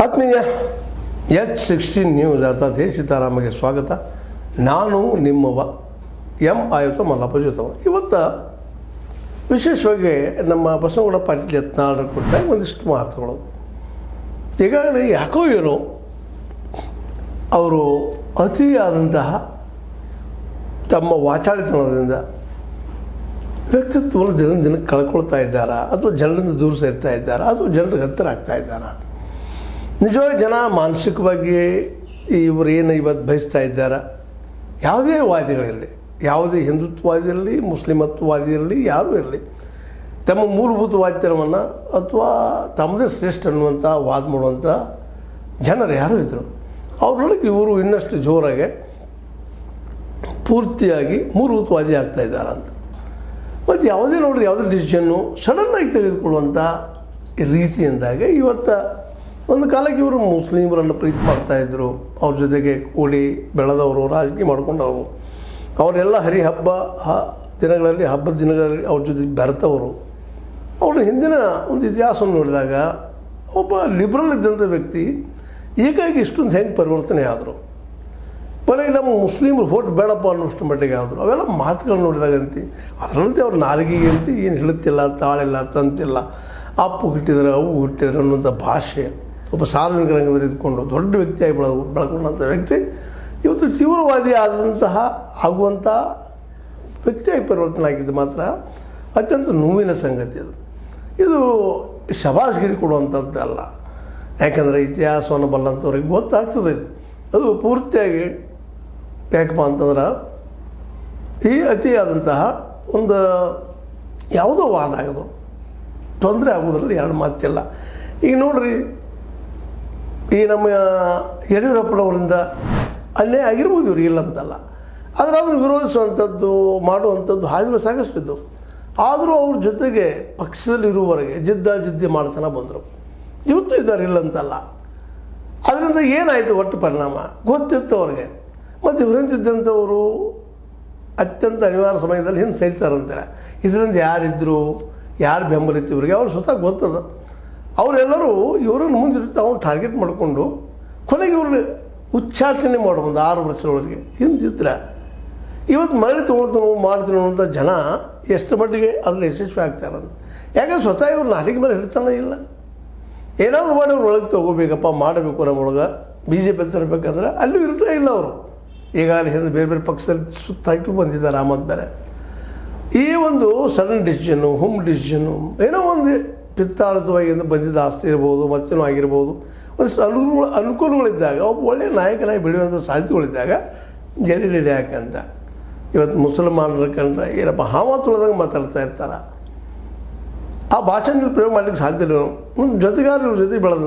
ಆತ್ಮೀಯ H16 news ಅರ್ಥಾತ್ ಹೇ ಸೀತಾರಾಮಗೆ ಸ್ವಾಗತ. ನಾನು ನಿಮ್ಮವ ಎಂ ಆಯುತ ಮಲ್ಲಪ್ಪ ಜೊತೆವರು. ಇವತ್ತು ವಿಶೇಷವಾಗಿ ನಮ್ಮ ಬಸವನಗೌಡ ಪಾಟೀಲ್ ಯತ್ನಾಳರ ಕುರಿತಾಗಿ ಒಂದಿಷ್ಟು ಮಾತುಗಳು. ಈಗಾಗಲೇ ಯಾಕೋ ಏನೋ ಅವರು ಅತಿಯಾದಂತಹ ತಮ್ಮ ವಾಚಾಳಿತನದಿಂದ ವ್ಯಕ್ತಿತ್ವವನ್ನು ದಿನ ದಿನಕ್ಕೆ ಕಳ್ಕೊಳ್ತಾ ಇದ್ದಾರಾ, ಅಥವಾ ಜನರಿಂದ ದೂರ ಸೇರ್ತಾ ಇದ್ದಾರಾ, ಅಥವಾ ಜನರಿಗೆ ಹತ್ತಿರ ಆಗ್ತಾ ಇದ್ದಾರಾ? ನಿಜವಾಗಿ ಜನ ಮಾನಸಿಕವಾಗಿ ಇವರು ಏನು ಇವತ್ತು ಬಯಸ್ತಾ ಇದ್ದಾರೆ, ಯಾವುದೇ ವಾದಿಗಳಿರಲಿ, ಯಾವುದೇ ಹಿಂದುತ್ವವಾದಿ ಇರಲಿ, ಮುಸ್ಲಿಮತ್ವವಾದಿ ಇರಲಿ, ಯಾರೂ ಇರಲಿ, ತಮ್ಮ ಮೂಲಭೂತವಾದಿತನವನ್ನು ಅಥವಾ ತಮ್ಮದೇ ಶ್ರೇಷ್ಠ ಅನ್ನುವಂಥ ವಾದ ಮಾಡುವಂಥ ಜನರು ಯಾರೂ ಇದ್ದರು. ಅವ್ರೊಳಗೆ ಇವರು ಇನ್ನಷ್ಟು ಜೋರಾಗಿ ಪೂರ್ತಿಯಾಗಿ ಮೂಲಭೂತವಾದಿ ಆಗ್ತಾಯಿದ್ದಾರೆ ಅಂತ. ಮತ್ತು ಯಾವುದೇ ನೋಡ್ರಿ, ಯಾವುದೇ ಡಿಸಿಷನ್ನು ಸಡನ್ನಾಗಿ ತೆಗೆದುಕೊಳ್ಳುವಂಥ ರೀತಿಯಿಂದಾಗಿ ಇವತ್ತು ಒಂದು ಕಾಲಕ್ಕೆ ಇವರು ಮುಸ್ಲಿಮರನ್ನು ಪ್ರೀತಿ ಮಾಡ್ತಾಯಿದ್ರು, ಅವ್ರ ಜೊತೆಗೆ ಕೂಡಿ ಬೆಳೆದವರು, ರಾಜಕೀಯ ಮಾಡ್ಕೊಂಡವರು, ಅವರೆಲ್ಲ ಹಬ್ಬದ ದಿನಗಳಲ್ಲಿ ಅವ್ರ ಜೊತೆಗೆ ಬೆರೆತವರು. ಅವ್ರ ಹಿಂದಿನ ಒಂದು ಇತಿಹಾಸವನ್ನು ನೋಡಿದಾಗ ಒಬ್ಬ ಲಿಬ್ರಲ್ ಇದ್ದಂಥ ವ್ಯಕ್ತಿ ಹೀಗಾಗಿ ಇಷ್ಟೊಂದು ಹೆಂಗೆ ಪರಿವರ್ತನೆ ಆದರು, ಕೊನೆಗೆ ನಮ್ಮ ಮುಸ್ಲಿಮರು ಹೋಟ್ ಬೇಡಪ್ಪ ಅನ್ನೋಷ್ಟು ಮಟ್ಟಿಗೆ ಆದರು. ಅವೆಲ್ಲ ಮಾತುಗಳು ನೋಡಿದಾಗಂತಿ ಅದರಂತೆ ಅವ್ರ ನಾಲಿಗೆಗೆ ಅಂತ ಏನು ಹೇಳುತ್ತಿಲ್ಲ, ತಾಳಿಲ್ಲ, ತಂತಿಲ್ಲ, ಅಪ್ಪು ಹುಟ್ಟಿದ್ರೆ ಅವು ಹುಟ್ಟಿದ್ರೆ ಅನ್ನೋಂಥ ಭಾಷೆ, ಒಬ್ಬ ಸಾರ್ವಜನಿಕ ರಂಗದಲ್ಲಿ ಇದ್ಕೊಂಡು ದೊಡ್ಡ ವ್ಯಕ್ತಿಯಾಗಿ ಬೆಳ್ಕೊಂಡಂಥ ವ್ಯಕ್ತಿ ಇವತ್ತು ತೀವ್ರವಾದಿ ಆಗುವಂಥ ವ್ಯಕ್ತಿಯಾಗಿ ಪರಿವರ್ತನೆ ಆಗಿದ್ದು ಮಾತ್ರ ಅತ್ಯಂತ ನೋವಿನ ಸಂಗತಿ. ಇದು ಶಬಾಷ್ಗಿರಿ ಕೊಡುವಂಥದ್ದಲ್ಲ. ಯಾಕೆಂದರೆ ಇತಿಹಾಸವನ್ನು ಬಲ್ಲಂಥವ್ರಿಗೆ ಗೊತ್ತಾಗ್ತದೆ. ಅದು ಪೂರ್ತಿಯಾಗಿ ಯಾಕಪ್ಪ ಅಂತಂದ್ರೆ ಈ ಅತಿಯಾದಂತಹ ಒಂದು ಯಾವುದೋ ವಾದ ಆಗೋದು ತೊಂದರೆ ಆಗೋದ್ರಲ್ಲಿ ಎರಡು ಮಾತಿಲ್ಲ. ಈಗ ನೋಡ್ರಿ, ಈ ನಮ್ಮ ಯಡಿಯೂರಪ್ಪನವರಿಂದ ಅಲ್ಲೇ ಆಗಿರ್ಬೋದು, ಇವ್ರು ಇಲ್ಲ ಅಂತಲ್ಲ, ಆದರೆ ಅದನ್ನು ವಿರೋಧಿಸುವಂಥದ್ದು ಮಾಡುವಂಥದ್ದು ಹಾದಿಗಳು ಸಾಕಷ್ಟಿದ್ದು. ಆದರೂ ಅವ್ರ ಜೊತೆಗೆ ಪಕ್ಷದಲ್ಲಿರುವವರೆಗೆ ಜಿದ್ದಿ ಮಾಡ್ತಾನೆ ಬಂದರು. ಇವತ್ತು ಇದ್ದಾರೆ, ಇಲ್ಲ ಅಂತಲ್ಲ. ಅದರಿಂದ ಏನಾಯಿತು ಒಟ್ಟು ಪರಿಣಾಮ ಗೊತ್ತಿತ್ತು ಅವ್ರಿಗೆ. ಮತ್ತು ಇವರಿಂತಿದ್ದಂಥವರು ಅತ್ಯಂತ ಅನಿವಾರ್ಯ ಸಮಯದಲ್ಲಿ ಹಿಂದೆ ಸರಿತಾರಂತಾರೆ. ಇದರಿಂದ ಯಾರಿದ್ದರು, ಯಾರು ಬೆಂಬಲಿತ್ತು ಇವರಿಗೆ ಅವ್ರು ಸ್ವತಃ ಗೊತ್ತದ. ಅವರೆಲ್ಲರೂ ಇವರನ್ನು ಮುಂದೆ ಅವ್ನು ಟಾರ್ಗೆಟ್ ಮಾಡಿಕೊಂಡು ಕೊನೆಗೆ ಇವ್ರನ್ನ ಉಚ್ಚಾಟನೆ ಮಾಡೋ ಒಂದು 6 ವರ್ಷದೊಳಗೆ ಹಿಂದಿದ್ರೆ ಇವತ್ತು ಮರಳಿ ಮಾಡ್ತೀನಿ ಅನ್ನೋಂಥ ಜನ ಎಷ್ಟು ಮಟ್ಟಿಗೆ ಅದ್ರಲ್ಲಿ ಯಶಸ್ವಿ ಆಗ್ತಾರಂತ. ಯಾಕಂದ್ರೆ ಸ್ವತಃ ಇವ್ರು ನಾಲಿಗೆ ಮೇಲೆ ಹಿಡ್ತಾನೆ ಇಲ್ಲ. ಏನಾದರೂ ಮಾಡಿ ಅವ್ರು ಒಳಗೆ ತೊಗೋಬೇಕಪ್ಪ, ಮಾಡಬೇಕು, ನಮ್ಮೊಳಗೆ BJP ತರಬೇಕಂದ್ರೆ ಅಲ್ಲೂ ಇರ್ತಾ ಇಲ್ಲ ಅವರು. ಈಗಾಗಲೇ ಹಿಂದೆ ಬೇರೆ ಬೇರೆ ಪಕ್ಷದಲ್ಲಿ ಸುತ್ತಾಕಿ ಬಂದಿದ್ದಾರೆ. ಮತ್ತು ಬೇರೆ ಈ ಒಂದು ಸಡನ್ ಡಿಸಿಷನ್ನು, ಡಿಸಿಷನ್ನು, ಏನೋ ಒಂದು ಪಿತ್ತಾಳಿತವಾಗಿ ಬಂದಿದ್ದ ಆಸ್ತಿ ಇರ್ಬೋದು, ಮತ್ತೇನೋ ಆಗಿರ್ಬೋದು, ಒಂದಿಷ್ಟು ಅನುಕೂಲಗಳಿದ್ದಾಗ ಒಬ್ಬ ಒಳ್ಳೆಯ ನಾಯಕನಾಗಿ ಬೆಳೆಯುವಂಥ ಸಾಧ್ಯತೆಗಳಿದ್ದಾಗ ಜಡಿಲಿಲ್ಲ. ಯಾಕಂತ ಇವತ್ತು ಮುಸಲ್ಮಾನರ ಕಂಡ್ರೆ ಏನಪ್ಪ ಹಾಮಾತುಳದಂಗೆ ಮಾತಾಡ್ತಾ ಇರ್ತಾರೆ. ಆ ಭಾಷೆನಲ್ಲಿ ಪ್ರಯೋಗ ಮಾಡಲಿಕ್ಕೆ ಸಾಧ್ಯ ಇಲ್ಲ. ಜೊತೆಗಾರರ ಜೊತೆ ಬೆಳೆದಂಥ